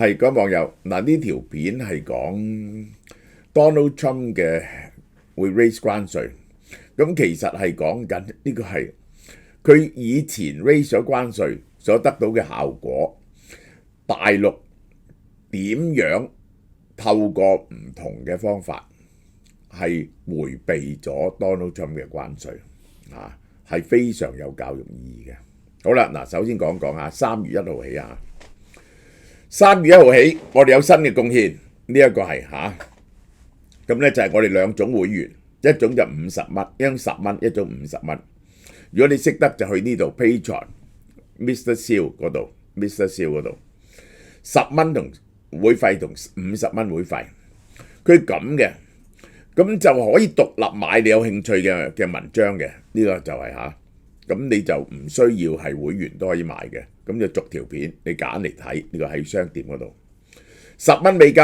係嗰網友嗱，呢條片係講 Donald Trump 嘅會 raise 關稅，咁其實係講緊呢個係佢以前 raise 咗關稅所得到嘅效果，大陸點樣透過唔同嘅方法係迴避咗 Donald Trump 嘅關稅啊，係非常有教育意義嘅。好啦，嗱，首先講講啊，3月1號起啊。3月1號起，我哋有新嘅貢獻，呢一個係咁咧就係我哋兩種會員，一種就50蚊，一種10蚊，一種50蚊。如果你識得就去呢度 Patreon Mr. Seal 嗰度 ，Mr. Seal 嗰度10蚊同會費同50蚊會費，佢咁嘅，咁就可以獨立買你有興趣嘅文章嘅，呢個就係咁你就唔需要係會員都可以買嘅，咁就逐條片你揀嚟睇，呢個喺商店嗰度10蚊美金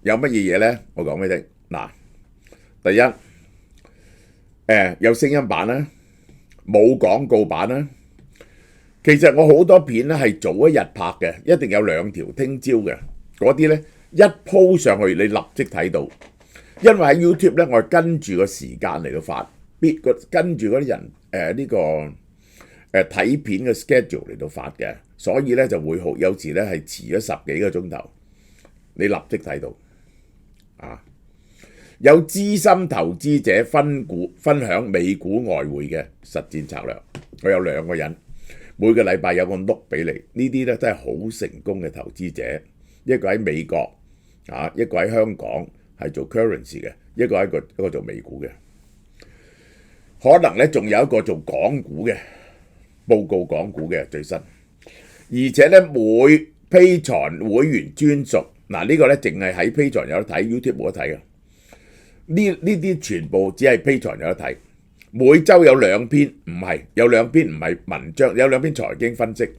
有乜嘢嘢咧？我講俾你聽嗱，第一有聲音版啦，冇廣告版啦。其實我好多片咧係早一日拍嘅，一定有2條聽朝嘅，嗰啲咧一鋪上去你立即睇到，因為喺 YouTube 咧我係跟住個時間嚟到發，跟住嗰啲人呢個睇片嘅 schedule 嚟到發嘅，所以咧就會好有時咧係遲咗10幾個鐘頭，你立即睇到有資深投資者分享美股外匯嘅實戰策略，我有2個人，每個禮拜有個 note 俾你，呢啲咧真係好成功嘅投資者，一個喺美國一個喺香港係做 currency 嘅，一個做美股嘅，可能咧仲有一個做港股嘅，報告港股嘅最新，而且咧每 Patreon 會員專屬，嗱呢個咧淨係喺 Patreon 有得睇 ，YouTube 冇得睇嘅。呢啲全部只係 Patreon 有得睇，每週有2篇，唔係有2篇唔係文章，有2篇財經分析，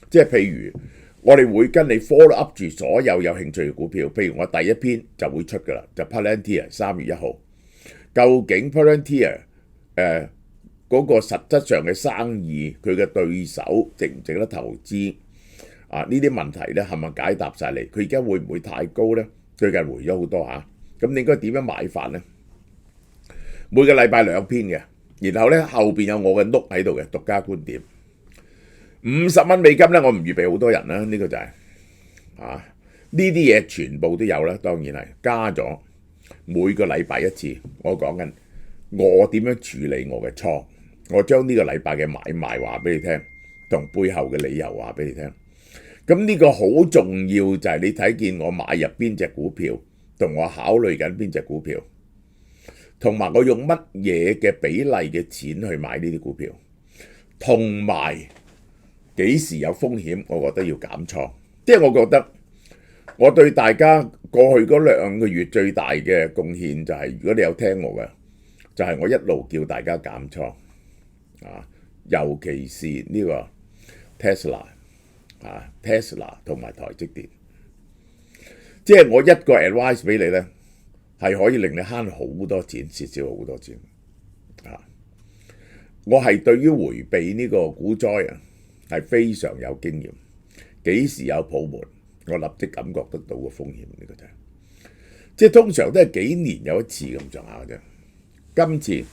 即係譬如我哋會跟你 follow up 住所有興趣嘅股票，譬如我第一篇就會出㗎啦，就 Palantir 3月1號，究竟 Palantir 嗰個實質上嘅生意，佢嘅對手值唔值得投資呢啲問題咧係咪解答晒你？佢而家會唔會太高咧？最近回咗好多咁你應該點樣買法呢？每個禮拜2篇嘅，然後咧後邊有我嘅 note 喺度嘅獨家觀點。50蚊美金咧，我唔預備好多人啦，呢個就係呢啲嘢全部都有啦，當然係加咗每個禮拜1次。我講緊我點樣處理我嘅倉，我將呢個禮拜嘅買賣話俾你聽，同背後嘅理由話俾你聽。咁呢個好重要就係你睇見我買入邊隻股票。同我考慮緊邊隻股票，同埋我用乜嘢嘅比例嘅錢去買呢啲股票，同埋幾時有風險，我覺得要減倉。即係我覺得我對大家過去嗰2個月最大嘅貢獻就係，如果你有聽我嘅，就係我一路叫大家減倉尤其是呢個 Tesla 同埋台積電。即係我一個 advice 俾你咧，係可以令你慳好多錢，蝕少好多錢我係對於迴避呢個股災係非常有經驗。幾時有泡沫，我立即感覺得到個風險，呢個就係即係通常都係幾年有一次咁上下嘅啫。今次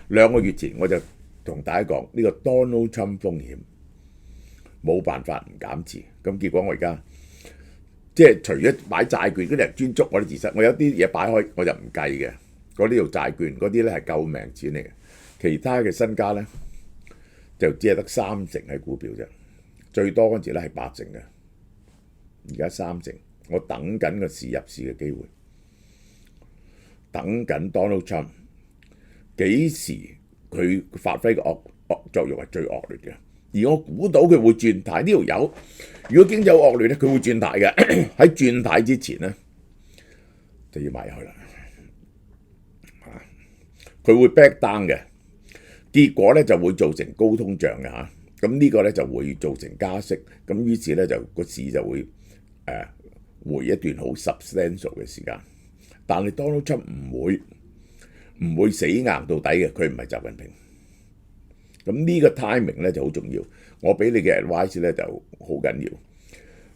2個月前我就同大家講呢個 Donald Trump 風險冇辦法唔減持，咁結果我而家。即係除咗買債券嗰啲人專捉我啲自殺，我有啲嘢擺開我就唔計嘅，嗰啲做債券嗰啲咧係救命錢嚟嘅，其他嘅身家咧就只係得3成喺股票啫，最多嗰陣時咧係8成嘅，而家3成，我等緊個入市嘅機會，等緊 Donald Trump 幾時佢發揮個惡作用係最惡劣嘅。而我估到佢會轉態，呢條友如果經濟惡劣咧，佢會轉態嘅。喺轉態之前咧，就要買入去啦。佢會 back down 嘅，結果咧就會造成高通脹嘅咁呢個咧就會造成加息，咁於是咧就個市就會回一段好 substantial 嘅時間。但係 Donald Trump 唔會死硬到底嘅，佢唔係習近平。咁呢個 timing 咧就好重要，我俾你嘅 advice 咧就好緊要。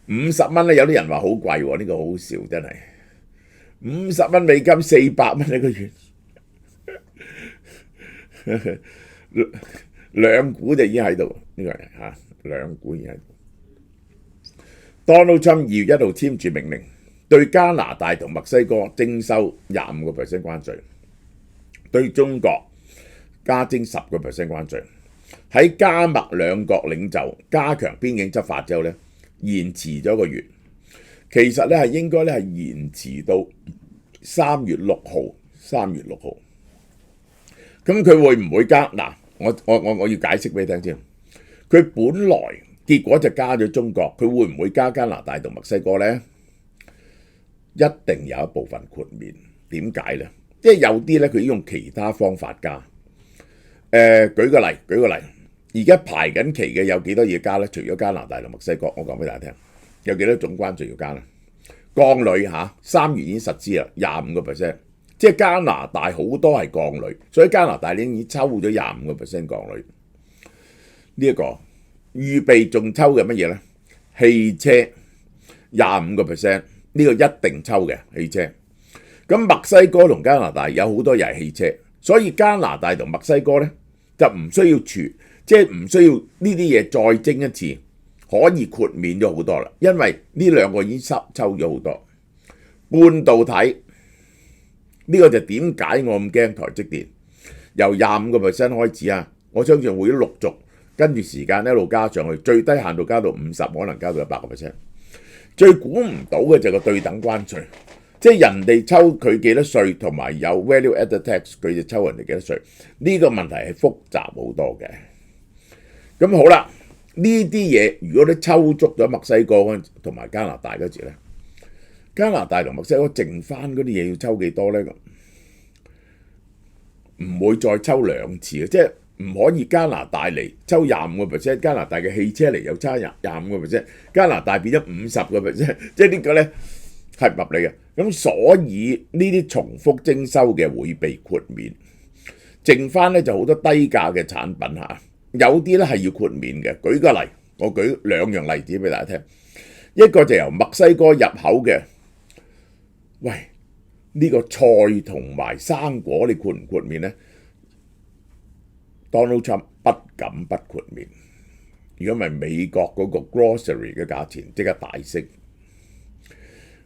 50蚊咧，有啲人話好貴喎，呢個好好笑真係。$50400一個月，兩股就已經喺度，呢個人嚇兩股已經喺度。Donald Trump 2月1號簽署命令，對加拿大同墨西哥徵收25% 關稅，對中國加徵10% 關稅。喺加墨兩國領袖加強邊境執法之後咧，延遲咗1個月。其實咧係應該咧係延遲到3月6號。3月6號，咁佢會唔會加？嗱，我要解釋俾你聽先。佢本來結果就加咗中國，佢會唔會加加拿大同墨西哥呢？一定有一部分豁免。點解呢？因為有啲咧佢用其他方法加。舉個例，而家排緊期嘅有幾多嘢加呢？除咗加拿大同墨西哥，我講俾大家聽，有幾多種關稅要加呢？鋼鋁嚇，3月已經實施啦，25%，即係加拿大好多係鋼鋁，所以加拿大已經抽咗25% 鋼鋁。呢一個預備仲抽嘅乜嘢呢？汽車25%，呢個一定抽嘅汽車。咁墨西哥同加拿大有好多又係汽車，所以加拿大同墨西哥呢就唔需要即係唔需要呢啲嘢再徵一次，可以豁免咗好多啦。因為呢兩個已經抽咗好多。半導體呢個就點解我咁驚台積電由25% 開始啊？我相信會陸續跟住時間一路加上去，最低限度加到50%，可能加到100%。最估唔到嘅就係個對等關稅，即係人哋抽佢幾多稅，同埋有 value added tax 佢就抽人哋幾多稅。呢個問題係複雜好多嘅。咁好啦，呢啲嘢如果你抽足咗墨西哥同埋加拿大嗰時咧，加拿大同墨西哥剩翻嗰啲嘢要抽幾多咧？唔會再抽兩次嘅，即係唔可以加拿大嚟抽25%，加拿大嘅汽車嚟又抽25%，加拿大變咗50%，即係呢個咧係唔合理嘅。咁所以呢啲重複徵收嘅會被豁免，剩翻咧就好多低價嘅產品嚇。有啲咧係要豁免嘅。舉個例，我舉兩樣例子俾大家聽。一個就由墨西哥入口嘅，喂，呢個菜同埋生果你豁唔豁免呢？ Donald Trump 不敢不豁免。如果唔係美國嗰個 grocery 嘅價錢即刻大升。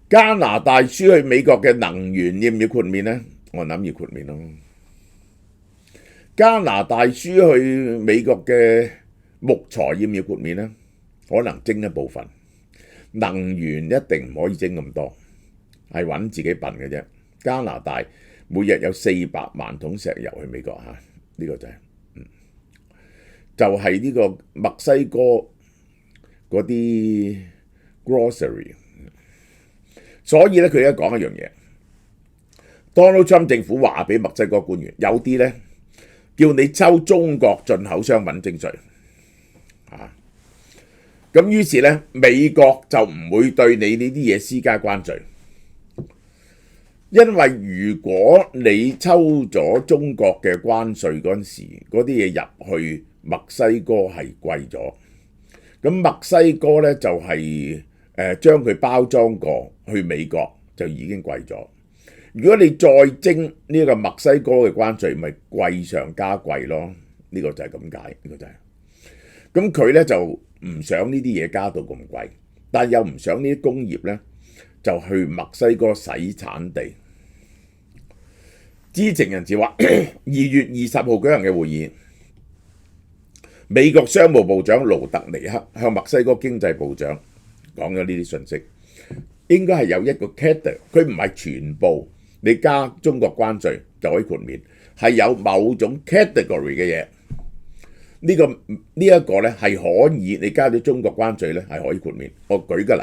加拿大輸去美國嘅能源要唔要豁免呢？我諗要豁免咯。加拿大輸去美國嘅木材要唔要豁免呢？可能徵一部分。能源一定唔可以徵咁多，係揾自己笨嘅啫。加拿大每日有400萬桶石油去美國嚇，呢個就係呢個墨西哥嗰啲 grocery。所以咧，佢而家講一樣嘢 ，Donald Trump 政府話俾墨西哥官員，有啲咧叫你抽中國進口商品徵稅，咁於是咧美國就唔會對你呢啲嘢施加關稅，因為如果你抽咗中國嘅關稅嗰陣時，嗰啲嘢入去墨西哥係貴咗，咁墨西哥咧就係將佢包裝過去美國就已經貴咗。如果你再徵呢個墨西哥嘅關稅，咪貴上加貴咯。呢個就係咁解，呢個就係。咁佢咧就唔想呢啲嘢加到咁貴，但又唔想呢啲工業咧就去墨西哥洗產地。知情人士話，2月20號舉行嘅會議，美國商務部長盧特尼克向墨西哥經濟部長講咗呢啲信息，應該係有一個 category， 佢唔係全部你加中國關稅就可以豁免，係有某種 category 嘅嘢。呢一個咧係可以，你加咗中國關稅咧係可以豁免。我舉個例，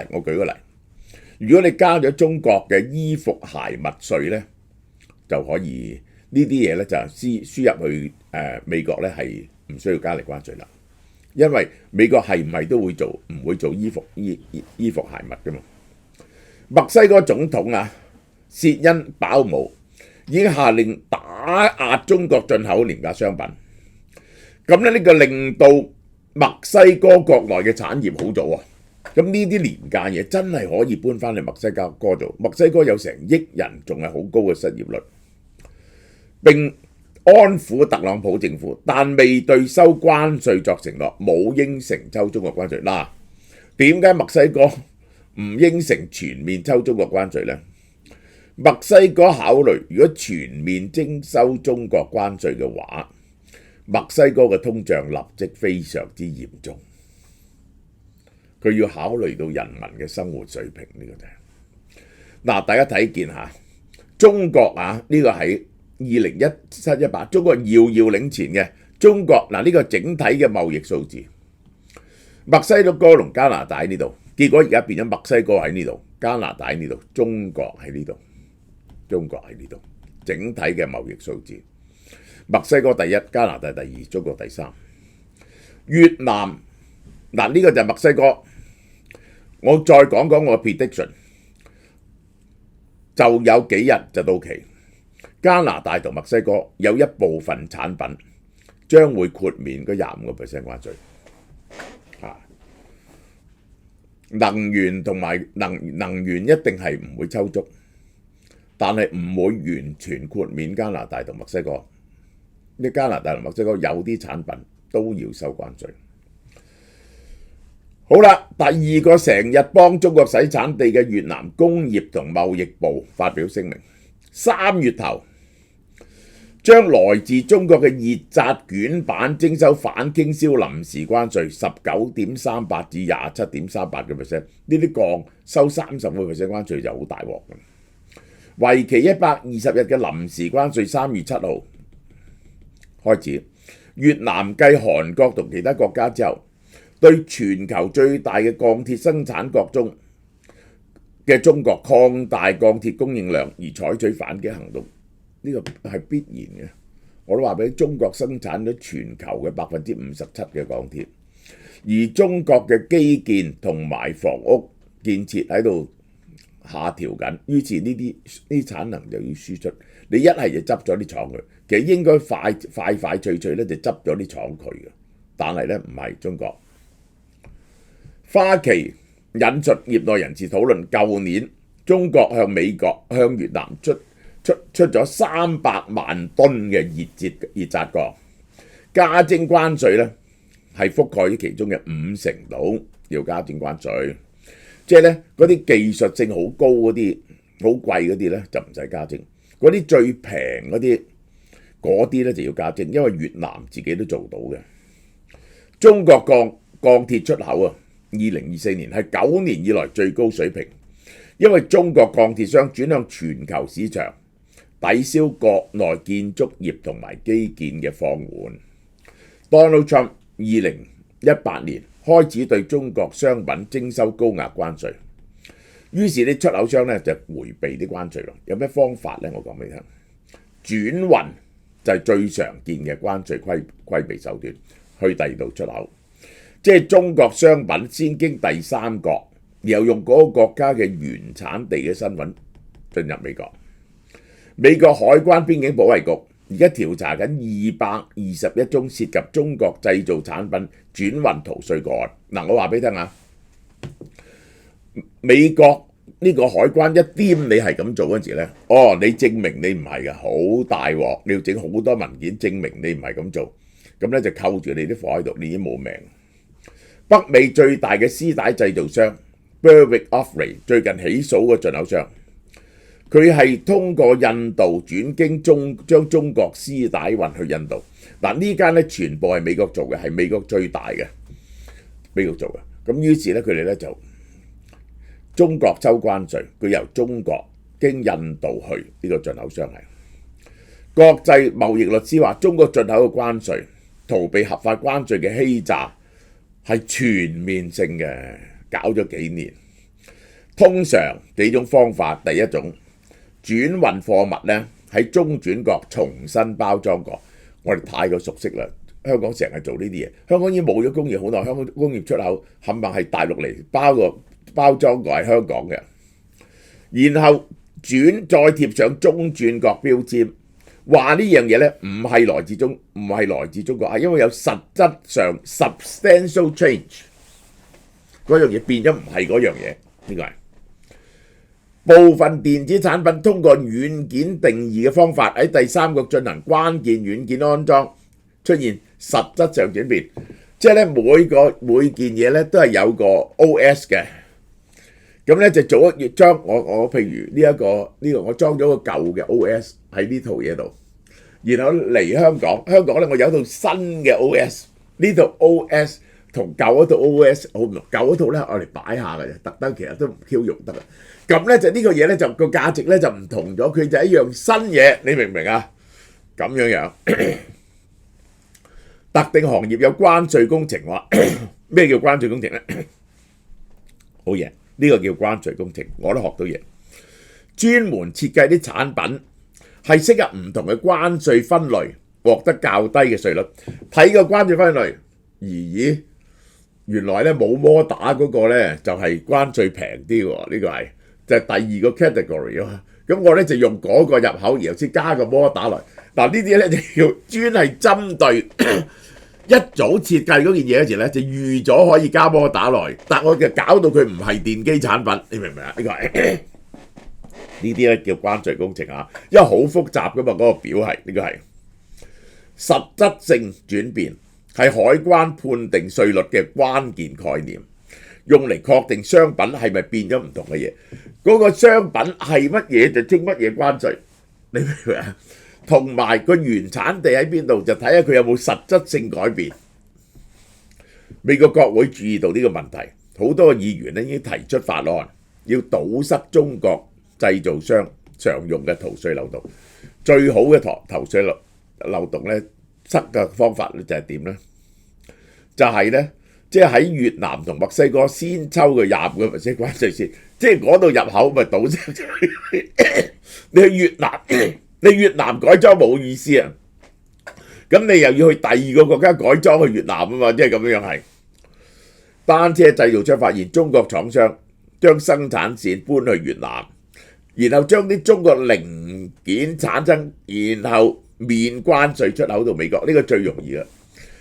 如果你加咗中國嘅衣服鞋襪稅咧，就可以呢啲嘢咧就輸入去美國咧係唔需要加嚟關稅啦。因為美國係唔係都會做，唔會做衣服鞋襪噶嘛。墨西哥總統薛恩鮑姆已經下令打壓中國進口廉價商品。咁咧呢個令到墨西哥國內嘅產業好咗喎，咁呢啲廉價嘢真係可以搬翻去墨西哥做。墨西哥有成億人，仲係好高嘅失業率，並安撫特朗普政府，但未對收關稅作承諾，冇應承抽中國關稅。嗱，點解墨西哥唔應承全面抽中國關稅呢？墨西哥考慮如果全面徵收中國關稅嘅話，墨西哥嘅通脹立即非常之嚴重。佢要考慮到人民嘅生活水平，呢個就係嗱，大家睇見嚇中國啊，呢個喺2017-18，中國遙遙領前嘅中國嗱，呢個整體嘅貿易數字，墨西哥同加拿大喺呢度，結果而家變咗墨西哥喺呢度，加拿大喺呢度，中國喺呢度，整體嘅貿易數字，墨西哥第一，加拿大第二，中國第三。越南嗱，呢個就係墨西哥。我再講講我嘅 prediction， 就有幾日就到期。加拿大同墨西哥有一部分產品將會豁免嗰25% 關稅。能源同埋能源一定係唔會抽足，但係唔會完全豁免加拿大同墨西哥。啲加拿大同墨西哥有啲產品都要收關稅。好啦，第二個成日幫中國洗產地嘅越南工業同貿易部發表聲明，3月頭將來自中國嘅熱軋卷板徵收反傾銷臨時關稅 19.38% 至 27.38%， 呢啲降收30% 關稅就好大鑊。為期120日嘅臨時關稅3月7號開始，越南繼韓國同其他國家之後，對全球最大嘅鋼鐵生產國中嘅中國擴大鋼鐵供應量而採取反擊行動，呢個係必然嘅。我都話俾你，中國生產咗全球嘅57%嘅鋼鐵，而中國嘅基建同埋房屋建設喺度下調緊，於是呢啲產能就要輸出。你一係就執咗啲廠佢，其實應該快脆咧就執咗啲廠佢嘅，但係咧唔係中國。花旗引述業內人士討論，舊年中國向美國、向越南出咗300萬噸嘅熱軋鋼，加徵關稅咧係覆蓋於其中嘅50%度，要加徵關稅。即係咧嗰啲技術性好高嗰啲、好貴嗰啲咧就唔使加徵，嗰啲最平嗰啲咧就要加徵，因為越南自己都做到嘅。中國鋼鐵出口啊，2024年係9年以來最高水平，因為中國鋼鐵商轉向全球市場，抵消國內建築業同埋基建嘅放緩。Donald Trump 2018年開始對中國商品徵收高額關稅，於是啲出口商咧就迴避啲關稅咯。有咩方法咧？我講俾你聽，轉運就係最常見嘅關稅規避手段，去第二度出口。即係中國商品先經第三國，然後用嗰個國家嘅原產地嘅身份進入美國。美國海關邊境保衛局而家調查緊221宗涉及中國製造產品轉運逃稅個案。嗱，我話俾你聽啊，美國呢個海關一掂你係咁做嗰陣時咧，你證明你唔係嘅，好大鑊，你要整好多文件證明你唔係咁做，咁咧就扣住你啲貨喺度，你已經冇命。北美最大嘅絲帶製造商 Berwick-Ophir 最近起訴個進口商，佢係通過印度轉經將中國絲帶運去印度。嗱，呢間咧全部係美國做嘅，係美國最大嘅，美國做嘅。咁於是咧佢哋咧就中國收關稅，佢由中國經印度去呢個進口商係。國際貿易律師話，中國進口嘅關稅逃避合法關稅嘅欺詐係全面性嘅，搞咗幾年。通常幾種方法，第一種轉運貨物咧喺中轉國重新包裝過，我哋太過熟悉啦。香港成日做呢啲嘢，香港已經冇咗工業好耐，香港工業出口冚唪唥係大陸嚟包裝過係香港嘅，然後再貼上中轉國標籤，話呢樣嘢咧唔係來自中國，係因為有實質上 substantial change，嗰樣嘢變咗唔係嗰樣嘢，呢個係部分電子產品通過軟件定義嘅方法喺第三國進行關鍵軟件安裝，出現實質上轉變。即係咧每件嘢咧都係有個 OS 嘅，咁咧就做一將我譬如呢個我裝咗個舊嘅 OS 喺呢套嘢度，然後嚟香港咧我有一套新嘅 OS， 呢套 OS 同舊嗰套 OS 好唔同，舊嗰套咧我嚟擺下嘅啫，特登其實都唔 Q 用得嘅。咁咧就呢個嘢咧就個價值咧就唔同咗，佢就係一樣新嘢，你明唔明啊？咁樣特定行業有關稅工程話，咩叫關稅工程咧？好嘢，呢個叫關稅工程，我都學到嘢。專門設計啲產品係適合唔同嘅關稅分類，獲得較低嘅稅率。睇個關稅分類，咦？原來咧冇摩打嗰個咧就係關稅平啲喎，呢個係就係第二個 category 啊。咁我咧就用嗰個入口，然後先加個摩打來。嗱呢啲咧就要專係針對一早設計嗰件嘢嗰時咧，就預咗可以加摩打來，但我就搞到佢唔係電機產品，你明唔明啊？呢個係呢啲咧叫關稅工程啊，因為好複雜噶嘛，嗰個表係呢個係實質性轉變，係海關判定稅率嘅關鍵概念，用嚟確定商品係咪變咗唔同嘅嘢。嗰個商品係乜嘢就徵乜嘢關稅，你明唔明啊？同埋個原產地喺邊度，就睇下佢有冇實質性改變。美國國會注意到呢個問題，好多議員咧已經提出法案，要堵塞中國製造商常用嘅逃稅漏洞。最好嘅逃稅漏洞咧，塞嘅方法咧就係點咧？就係咧，即係喺越南同墨西哥先抽佢25%關稅先，即係嗰度入口咪堵塞咗。你去越南。你越南改裝冇意思啊，咁你又要去第二個國家改裝去越南啊嘛，即係咁樣係。單車製造商發現中國廠商將生產線搬去越南，然後將啲中國零件產生，然後免關稅出口到美國，呢個最容易嘅。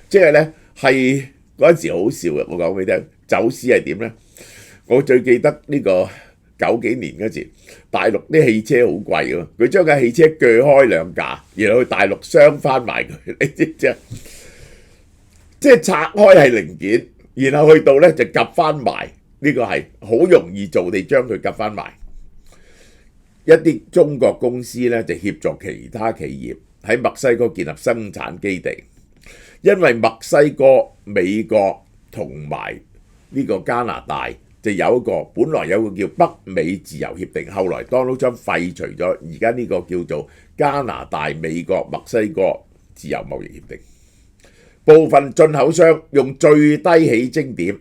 即係咧係嗰陣時好笑嘅，我講俾你聽，走私係點咧？我最記得呢個90幾年嗰時，大陸啲汽車好貴㗎嘛，佢將架汽車鋸開2架，然後去大陸鑲翻埋佢，你知唔知啊？即係拆開係零件，然後去到咧就夾翻埋，呢個係好容易做地將佢夾翻埋。一啲中國公司咧就協助其他企業喺墨西哥建立生產基地，因為墨西哥、美國同埋呢個加拿大。就有一個本來有個叫北美自由協定，後來 Donald Trump 廢除咗，而家呢個叫做加拿大、美國、墨西哥自由貿易協定。部分進口商用最低起徵點，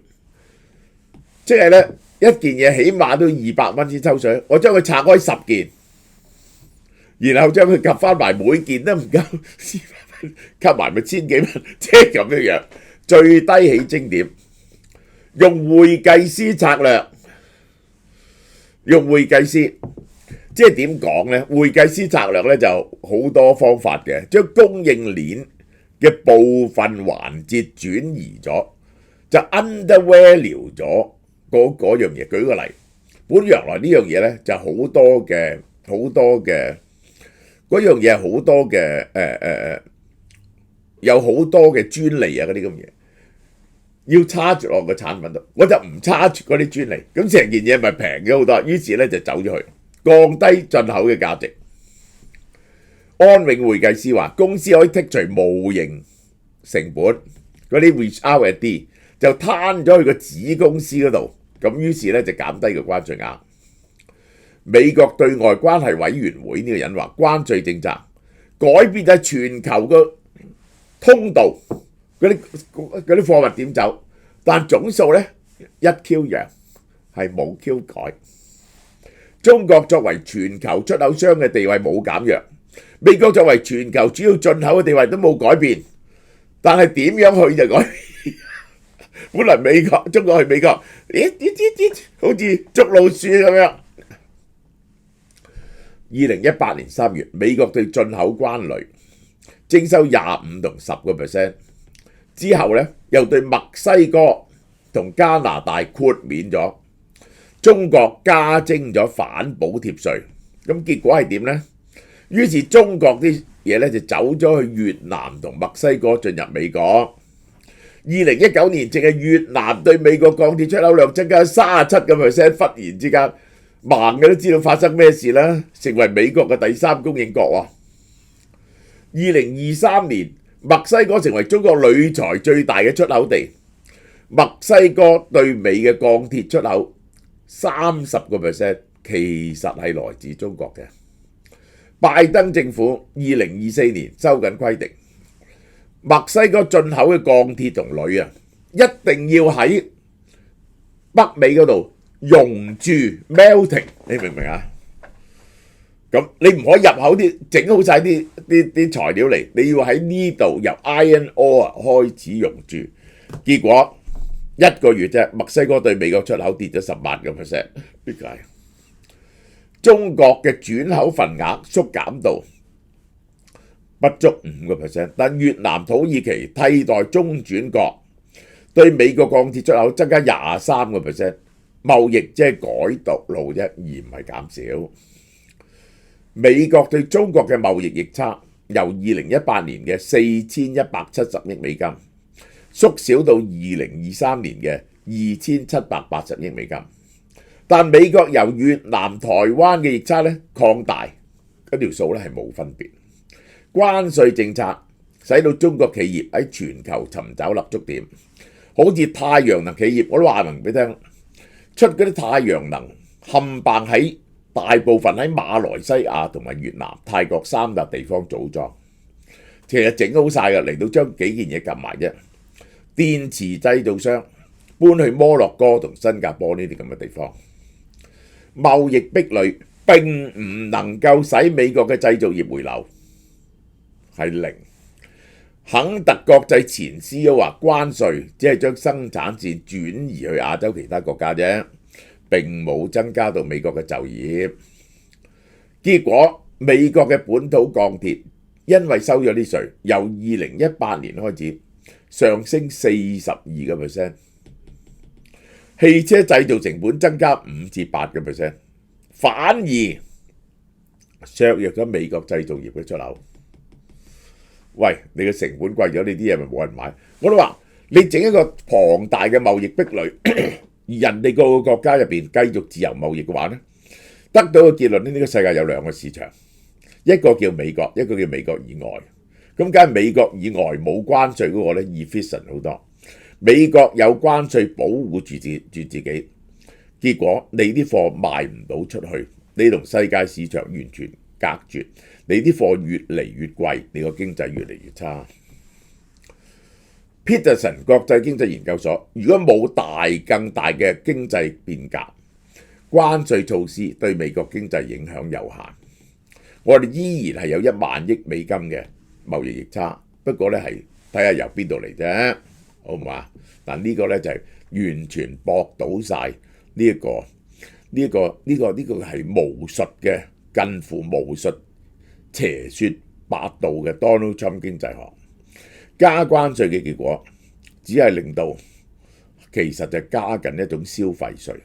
即係咧一件嘢起碼都200蚊先抽水，我將佢拆開10件，然後將佢夾翻埋，每件都唔夠400蚊，夾埋咪1000幾蚊，即係咁樣樣，最低起徵點。用會計師策略，用會計師，即係點講呢？會計師策略咧就好多方法嘅，將供應鏈嘅部分環節轉移咗，就 undervalue 咗嗰樣嘢。舉個例，本原來呢樣嘢咧就好多嘅嗰樣嘢，好多嘅有好多嘅專利啊嗰啲咁嘢。要叉住落個產品度，我就唔叉住嗰啲專利，咁成件嘢咪平咗好多。於是咧就走咗去，降低進口嘅價值。安永會計師話，公司可以剔除無形成本嗰啲 without a D，就攤咗去個子公司嗰度，咁於是咧就減低個關稅額。美國對外關係委員會呢個人話，關稅政策改變咗全球嘅通道。嗰啲貨物點走，但總數咧一 Q 樣係冇 Q 改。中國作為全球出口商嘅地位冇減弱，美國作為全球主要進口嘅地位都冇改變，但係點樣去就改變。本來中國去美國，好似捉老鼠咁樣。2018年3月，美國對進口關稅徵收25同10%。之後咧，又對墨西哥同加拿大豁免咗，中國加徵咗反補貼稅，咁結果係點呢？於是中國啲嘢咧就走咗去越南同墨西哥進入美國。2019年淨係越南對美國鋼鐵出口量增加37%，忽然之間盲嘅都知道發生咩事啦，成為美國嘅第3供應國喎。2023年墨西哥成為中國鋁材最大嘅出口地，墨西哥對美嘅鋼鐵出口30%其實係來自中國嘅。拜登政府2024年收緊規定，墨西哥進口嘅鋼鐵同鋁啊，一定要喺北美嗰度熔鑄 melting， 你明唔明啊？咁你唔可以入口啲整好晒啲材料嚟，你要喺呢度由 iron ore 開始熔鑄，結果1個月啫，墨西哥對美國出口跌咗18%，點解？中國嘅轉口份額縮減到不足5%，但越南、土耳其替代中轉國對美國鋼鐵出口增加23%，貿易即係改道路啫，而唔係減少。美國對中國嘅貿易逆差由2018年嘅4170億美金縮小到2023年嘅2780億美金。但美國由越南、台灣嘅逆差咧擴大，嗰條數咧係冇分別。關稅政策使到中國企業喺全球尋找立足點，好似太陽能企業，我都話明俾你聽，出嗰啲太陽能冚唪唥喺大部分喺馬來西亞同埋越南、泰國3笪地方組裝，其實整好晒嘅，嚟到將幾件嘢夾埋啫。電池製造商搬去摩洛哥同新加坡呢啲咁嘅地方。貿易壁壘並唔能夠使美國嘅製造業回流，係0。肯特國際前 CEO 話關稅只係將生產線轉移去亞洲其他國家啫，並冇增加到美國嘅就業。結果美國嘅本土鋼鐵因為收咗啲稅，由2018年開始上升42%。汽車製造成本增加5至8%，反而削弱咗美國製造業嘅出口。喂，你嘅成本貴咗，你啲嘢咪冇人買？我都話你整一個龐大嘅貿易壁壘，而人哋個國家入邊繼續自由貿易嘅話呢，得到嘅結論呢，呢個世界有2個市場，一個叫美國，一個叫美國以外。咁梗係美國以外冇關稅嗰個呢 efficient 好多。美國有關稅保護住自己，結果你啲貨賣唔到出去，你同世界市場完全隔絕，你啲貨越嚟越貴，你個經濟越嚟越差。Peterson 國際經濟研究所，如果冇更大嘅經濟變革，關稅措施對美國經濟影響有限。我哋依然係有1萬億美金嘅貿易逆差，不過咧係睇下由邊度嚟啫。好唔好啊？但呢個咧就係完全駁倒晒呢個係巫術嘅，近乎巫術邪説八道嘅 Donald Trump 經濟學。加關稅嘅結果只係令到其實就加緊一種消費稅，而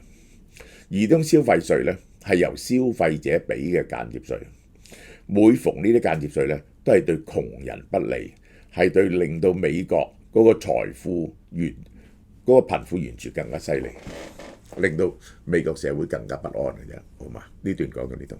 呢種消費稅咧係由消費者俾嘅間接稅。每逢呢啲間接稅咧都係對窮人不利，係對令到美國嗰個財富嗰個貧富懸殊更加犀利，令到美國社會更加不安嘅啫，好嘛？呢段講到呢度。